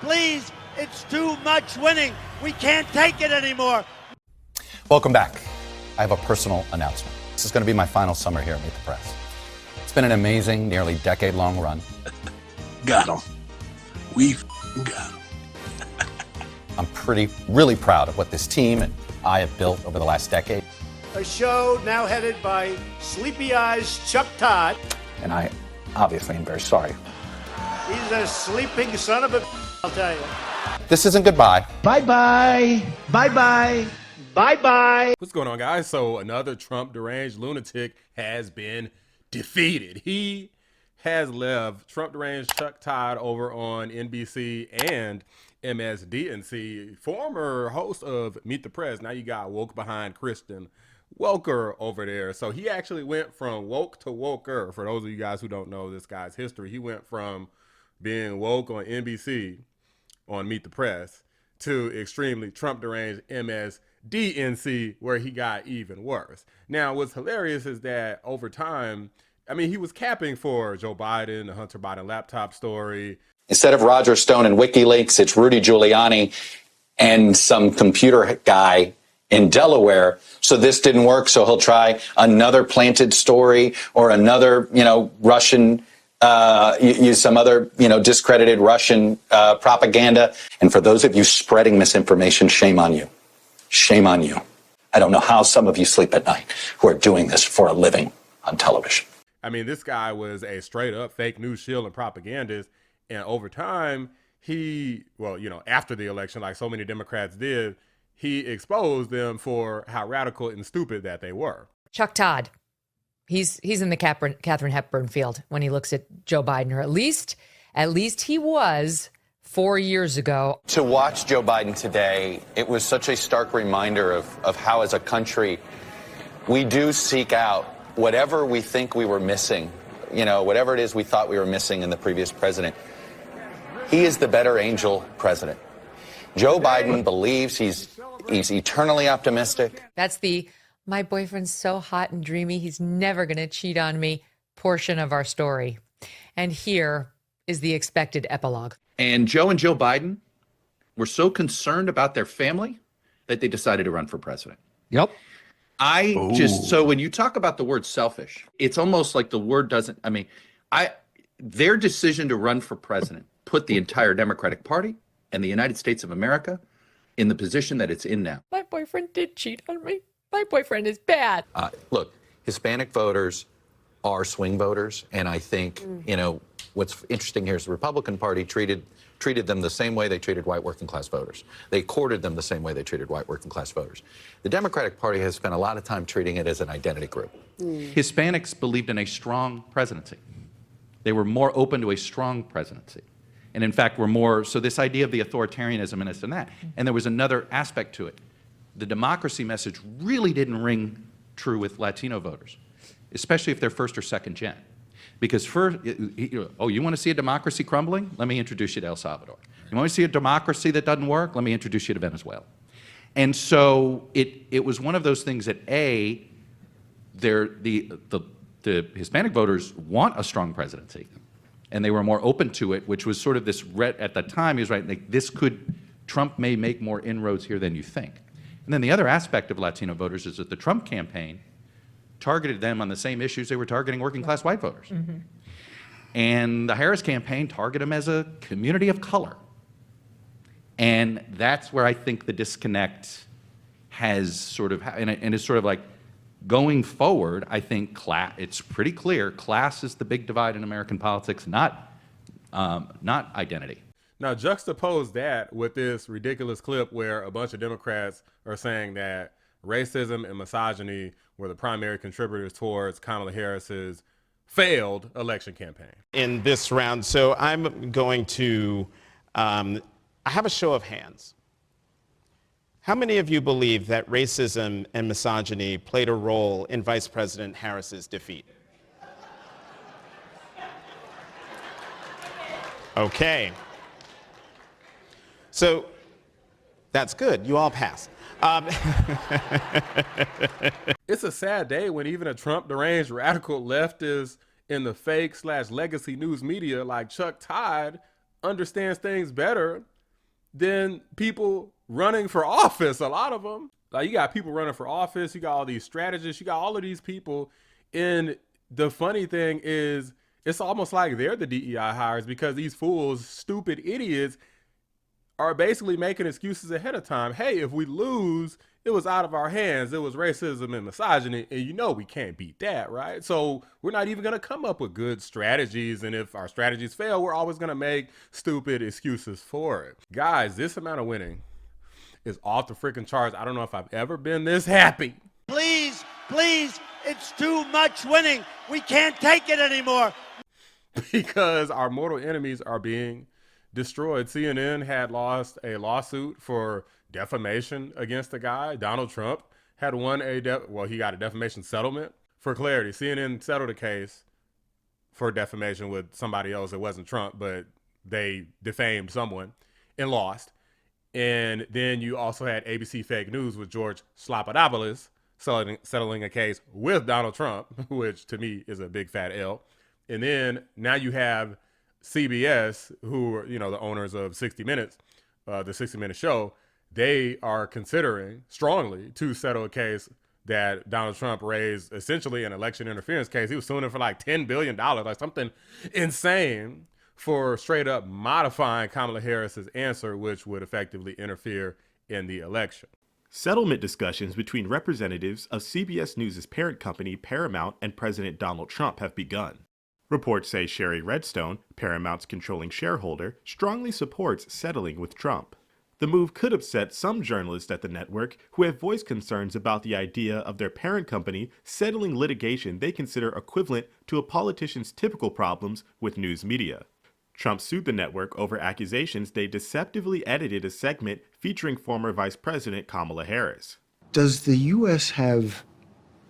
Please, it's too much winning. We can't take it anymore. Welcome back. I have a personal announcement. This is going to be my final summer here at Meet the Press. It's been an amazing, nearly decade-long run. Got him. We got him. I'm really proud of what this team and I have built over the last decade. A show now headed by Sleepy Eyes Chuck Todd. And I obviously am very sorry. He's a sleeping son of a I'll tell you. This isn't goodbye. Bye-bye. Bye-bye. Bye-bye. What's going on, guys? So another Trump deranged lunatic has been defeated. He has left Trump deranged Chuck Todd over on NBC and MSDNC, former host of Meet the Press. Now you got woke behind Kristen Welker over there. So he actually went from woke to woker. For those of you guys who don't know this guy's history, he went from being woke on NBC on Meet the Press to extremely Trump deranged MSDNC, where he got even worse. Now, what's hilarious is that over time, I mean, he was capping for Joe Biden, the Hunter Biden laptop story. Instead of Roger Stone and WikiLeaks, it's Rudy Giuliani and some computer guy in Delaware. So this didn't work, so he'll try another planted story or another, Russian, use some other, discredited Russian propaganda. And for those of you spreading misinformation, shame on you. Shame on you. I don't know how some of you sleep at night who are doing this for a living on television. I mean, this guy was a straight up fake news shield and propagandist. And over time, after the election, like so many Democrats did, he exposed them for how radical and stupid that they were. Chuck Todd, he's in the Katharine Hepburn field when he looks at Joe Biden, or at least he was 4 years ago. To watch Joe Biden today, it was such a stark reminder of how, as a country, we do seek out whatever we think we were missing, whatever it is we thought we were missing in the previous president. He is the better angel president. Joe Biden believes he's eternally optimistic. That's the "my boyfriend's so hot and dreamy, he's never going to cheat on me" portion of our story. And here is the expected epilogue. And Joe Biden were so concerned about their family that they decided to run for president. Yep. So when you talk about the word selfish, it's almost like the word doesn't, their decision to run for president put the entire Democratic Party and the United States of America in the position that it's in now. My boyfriend did cheat on me. My boyfriend is bad. Look, Hispanic voters are swing voters. And I think, what's interesting here is the Republican Party treated them the same way they treated white working class voters. They courted them the same way they treated white working class voters. The Democratic Party has spent a lot of time treating it as an identity group. Hispanics believed in a strong presidency. They were more open to a strong presidency. And in fact, so this idea of the authoritarianism and this and that. And there was another aspect to it. The democracy message really didn't ring true with Latino voters, especially if they're first or second gen. Because you want to see a democracy crumbling? Let me introduce you to El Salvador. You want to see a democracy that doesn't work? Let me introduce you to Venezuela. And so it was one of those things that the Hispanic voters want a strong presidency, and they were more open to it, which was sort of this at the time. He was right, like Trump may make more inroads here than you think. And then the other aspect of Latino voters is that the Trump campaign targeted them on the same issues they were targeting working class white voters. Mm-hmm. And the Harris campaign targeted them as a community of color. And that's where I think the disconnect has sort of, and it's sort of like, going forward, I think it's pretty clear class is the big divide in American politics, not identity. Now, juxtapose that with this ridiculous clip where a bunch of Democrats are saying that racism and misogyny were the primary contributors towards Kamala Harris's failed election campaign. In this round, so I'm going to, I have a show of hands. How many of you believe that racism and misogyny played a role in Vice President Harris's defeat? Okay. So that's good. You all pass. It's a sad day when even a Trump deranged radical leftist in the fake/legacy news media like Chuck Todd understands things better than people running for office. A lot of them. Like, you got people running for office. You got all these strategists. You got all of these people. And the funny thing is, it's almost like they're the DEI hires, because these fools, stupid idiots, are basically making excuses ahead of time. Hey, if we lose, it was out of our hands. It was racism and misogyny. And you know we can't beat that, right? So we're not even going to come up with good strategies. And if our strategies fail, we're always going to make stupid excuses for it. Guys, this amount of winning is off the freaking charts. I don't know if I've ever been this happy. Please, please, it's too much winning. We can't take it anymore. Because our mortal enemies are being destroyed. CNN had lost a lawsuit for defamation against the guy. Donald Trump had won he got a defamation settlement. For clarity, CNN settled a case for defamation with somebody else. It wasn't Trump, but they defamed someone and lost. And then you also had ABC Fake News with George Slopadopoulos settling a case with Donald Trump, which to me is a big fat L. And then now you have CBS, who are, you know, the owners of 60 Minutes, the 60 Minute show. They are considering strongly to settle a case that Donald Trump raised, essentially an election interference case. He was suing him for like $10 billion, like something insane, for straight up modifying Kamala Harris's answer, which would effectively interfere in the election. Settlement discussions between representatives of CBS News' parent company, Paramount, and President Donald Trump have begun. Reports say Sherry Redstone, Paramount's controlling shareholder, strongly supports settling with Trump. The move could upset some journalists at the network who have voiced concerns about the idea of their parent company settling litigation they consider equivalent to a politician's typical problems with news media. Trump sued the network over accusations they deceptively edited a segment featuring former Vice President Kamala Harris. Does the U.S. have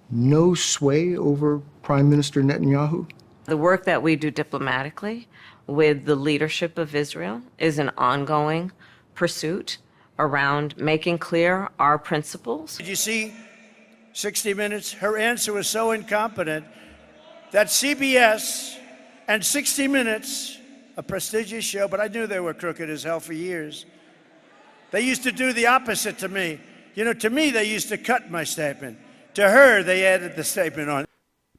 no sway over Prime Minister Netanyahu? The work that we do diplomatically with the leadership of Israel is an ongoing pursuit around making clear our principles. Did you see 60 Minutes? Her answer was so incompetent that CBS and 60 Minutes, a prestigious show, but I knew they were crooked as hell for years. They used to do the opposite to me. You know, to me, they used to cut my statement. To her, they added the statement on.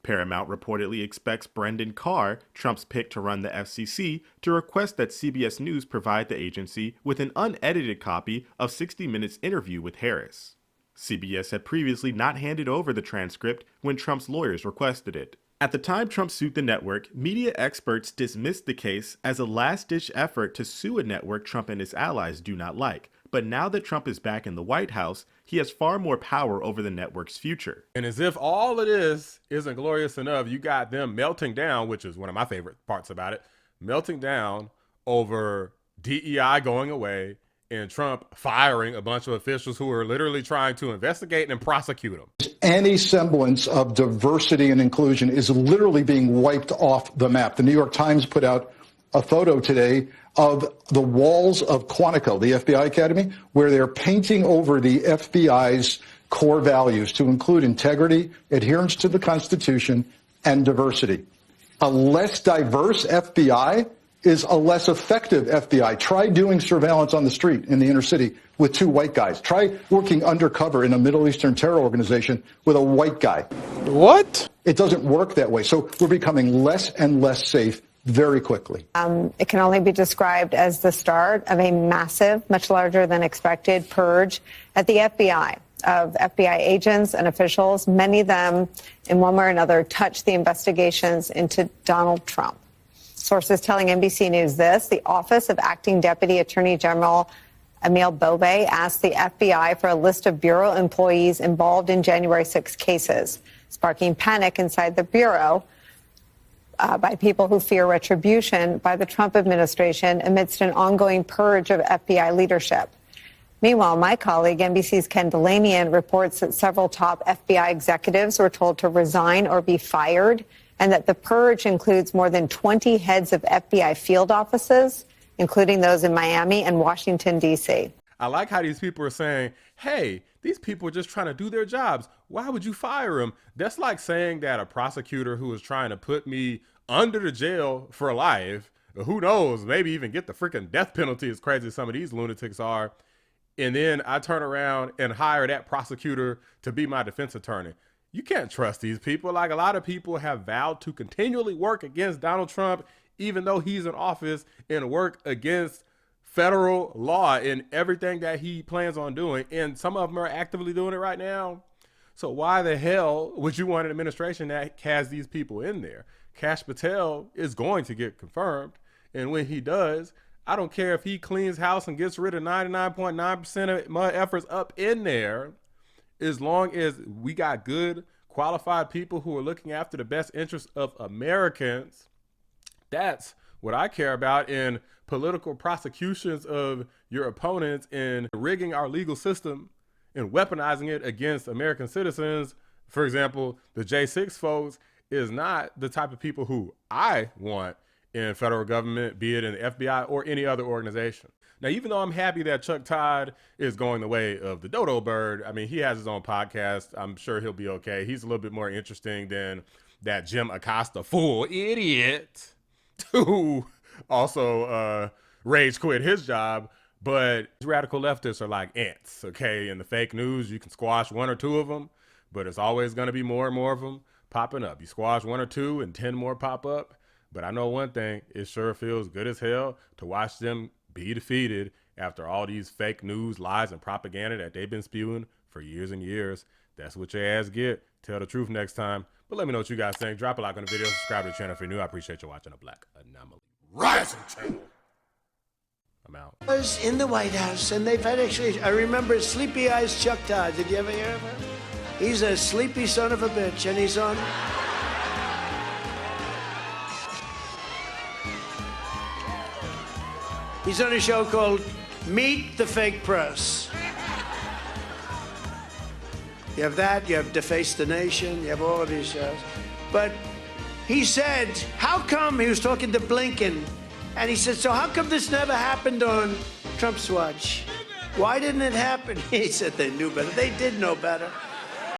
Paramount reportedly expects Brendan Carr, Trump's pick to run the FCC, to request that CBS News provide the agency with an unedited copy of 60 Minutes' interview with Harris. CBS had previously not handed over the transcript when Trump's lawyers requested it. At the time Trump sued the network, media experts dismissed the case as a last-ditch effort to sue a network Trump and his allies do not like. But now that Trump is back in the White House, he has far more power over the network's future. And as if all of this isn't glorious enough, you got them melting down, which is one of my favorite parts about it, melting down over DEI going away and Trump firing a bunch of officials who are literally trying to investigate and prosecute them. Any semblance of diversity and inclusion is literally being wiped off the map. The New York Times put out a photo today of the walls of Quantico, the FBI Academy, where they're painting over the FBI's core values to include integrity, adherence to the Constitution, and diversity. A less diverse FBI is a less effective FBI. Try doing surveillance on the street in the inner city with two white guys. Try working undercover in a Middle Eastern terror organization with a white guy. What? It doesn't work that way. So we're becoming less and less safe very quickly. It can only be described as the start of a massive, much larger than expected purge at the FBI of FBI agents and officials. Many of them, in one way or another, touch the investigations into Donald Trump. Sources telling NBC News this: the Office of Acting Deputy Attorney General Emil Bobe asked the FBI for a list of Bureau employees involved in January 6 cases, sparking panic inside the Bureau by people who fear retribution by the Trump administration amidst an ongoing purge of FBI leadership. Meanwhile, my colleague, NBC's Ken Delanian, reports that several top FBI executives were told to resign or be fired, and that the purge includes more than 20 heads of FBI field offices, including those in Miami and Washington, D.C. I like how these people are saying, hey, these people are just trying to do their jobs. Why would you fire them? That's like saying that a prosecutor who is trying to put me under the jail for life who knows, maybe even get the freaking death penalty, as crazy as some of these lunatics are. And then I turn around and hire that prosecutor to be my defense attorney. You can't trust these people. Like, a lot of people have vowed to continually work against Donald Trump, even though he's in office, and work against federal law and everything that he plans on doing. And some of them are actively doing it right now. So why the hell would you want an administration that has these people in there? Kash Patel is going to get confirmed. And when he does, I don't care if he cleans house and gets rid of 99.9% of my efforts up in there, as long as we got good, qualified people who are looking after the best interests of Americans. That's what I care about. In political prosecutions of your opponents and rigging our legal system and weaponizing it against American citizens, for example, the J6 folks, is not the type of people who I want in federal government, be it in the FBI or any other organization. Now, even though I'm happy that Chuck Todd is going the way of the dodo bird, I mean, he has his own podcast. I'm sure he'll be okay. He's a little bit more interesting than that Jim Acosta fool idiot who also rage quit his job. But radical leftists are like ants, okay? In the fake news, you can squash one or two of them, but it's always going to be more and more of them popping up. You squash one or two and 10 more pop up. But I know one thing, it sure feels good as hell to watch them be defeated after all these fake news, lies, and propaganda that they've been spewing for years and years. That's what your ass get. Tell the truth next time. But let me know what you guys think. Drop a like on the video. Subscribe to the channel if you're new. I appreciate you watching the Black Anomaly Rising channel. I'm out. I was in the White House, and they've had actually, I remember Sleepy Eyes Chuck Todd. Did you ever hear of him? He's a sleepy son of a bitch, and he's on... He's on a show called Meet the Fake Press. You have that, you have Deface the Nation, you have all of these shows. But he said, how come, he was talking to Blinken, and he said, so how come this never happened on Trump's watch? Why didn't it happen? He said they knew better. They did know better.